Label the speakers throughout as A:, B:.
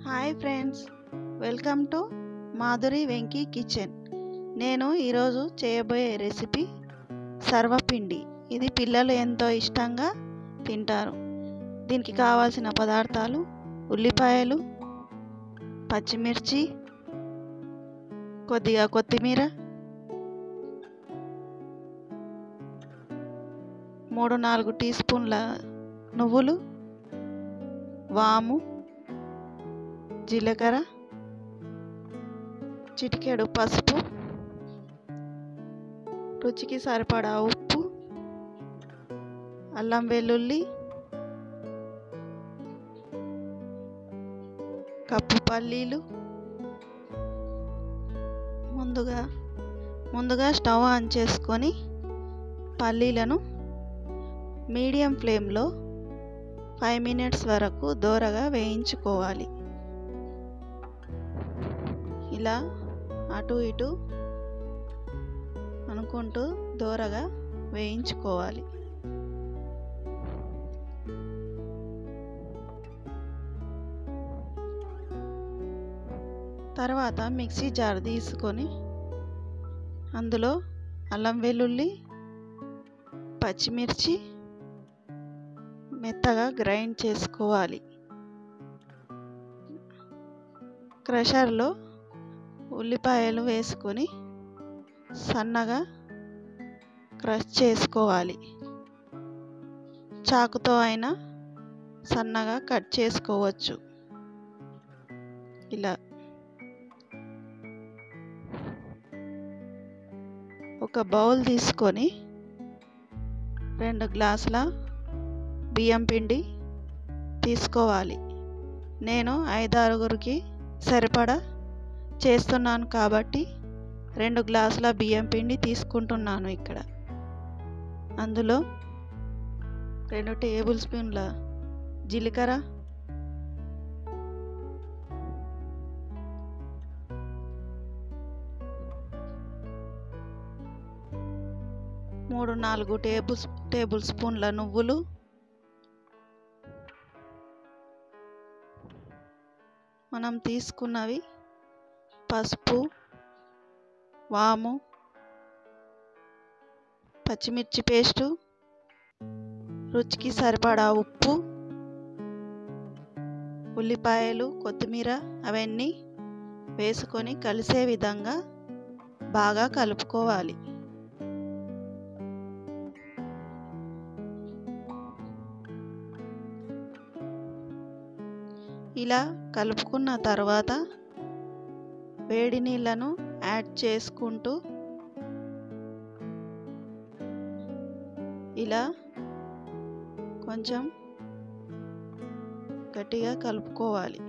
A: Hi friends, welcome to Madhuri Venky kitchen. నేను ఈరోజు చేయబోయే రెసిపీ సర్వపిండి. ఇది పిల్లలు ఎంతో ఇష్టంగా తింటారు. దీనికి కావాల్సిన పదార్థాలు: ఉల్లిపాయలు, పచ్చిమిర్చి, కొద్దిగా కొత్తిమీర, 3-4 టీ స్పూన్ల నువ్వులు, వాము, జీలకర్ర, చిటికెడు పసుపు, రుచికి సరిపడా ఉప్పు, అల్లం వెల్లుల్లి, కప్పు పల్లీలు. ముందుగా స్టవ్ ఆన్ చేసుకొని పల్లీలను మీడియం ఫ్లేమ్లో 5 మినిట్స్ వరకు దోరగా వేయించుకోవాలి. ఇలా అటు ఇటు అనుకుంటూ దోరగా వేయించుకోవాలి. తర్వాత మిక్సీ జార్ తీసుకొని అందులో అల్లం వెల్లుల్లి, పచ్చిమిర్చి మెత్తగా గ్రైండ్ చేసుకోవాలి. క్రషర్లో ఉల్లిపాయలు వేసుకొని సన్నగా క్రష్ చేసుకోవాలి. చాకుతో అయినా సన్నగా కట్ చేసుకోవచ్చు. ఇలా ఒక బౌల్ తీసుకొని 2 గ్లాసుల బియ్యం పిండి తీసుకోవాలి. నేను 5-6గురికి సరిపడా చేస్తున్నాను కాబట్టి 2 గ్లాసుల బియ్యం పిండి తీసుకుంటున్నాను. ఇక్కడ అందులో 2 టేబుల్ స్పూన్ల జీలకర్ర, 3-4 టేబుల్ స్పూన్ల నువ్వులు, మనం తీసుకున్నవి పసుపు, వాము, పచ్చిమిర్చి పేస్టు, రుచికి సరిపడా ఉప్పు, ఉల్లిపాయలు, కొత్తిమీర అవన్నీ వేసుకొని కలిసే విధంగా బాగా కలుపుకోవాలి. ఇలా కలుపుకున్న తర్వాత వేడి నీళ్ళను యాడ్ చేసుకుంటూ ఇలా కొంచెం గట్టిగా కలుపుకోవాలి.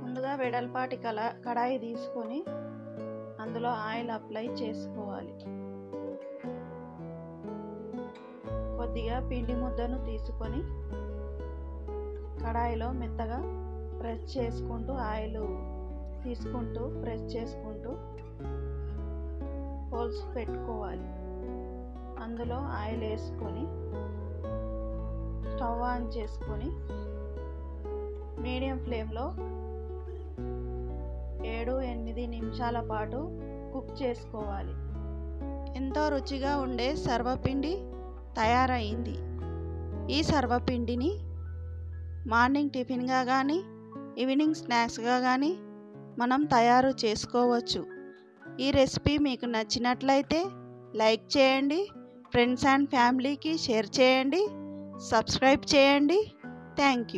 A: ముందుగా వెడల్పాటి కడాయి తీసుకొని అందులో ఆయిల్ అప్లై చేసుకోవాలి. కొద్దిగా పిండి ముద్దను తీసుకొని కడాయిలో మెత్తగా ప్రెస్ చేసుకుంటూ ఆయిల్ తీసుకుంటూ ప్రెస్ చేసుకుంటూ హోల్స్ పెట్టుకోవాలి. అందులో ఆయిల్ వేసుకొని స్టవ్ ఆన్ చేసుకొని మీడియం ఫ్లేమ్లో 7-8 నిమిషాల పాటు కుక్ చేసుకోవాలి. ఎంతో రుచిగా ఉండే సర్వపిండి తయారైంది. ఈ సర్వపిండిని మార్నింగ్ టిఫిన్గా కానీ ఈవినింగ్ స్నాక్స్గా కానీ మనం తయారు చేసుకోవచ్చు. ఈ రెసిపీ మీకు నచ్చినట్లయితే లైక్ చేయండి, ఫ్రెండ్స్ అండ్ ఫ్యామిలీకి షేర్ చేయండి, సబ్స్క్రైబ్ చేయండి. Thank you.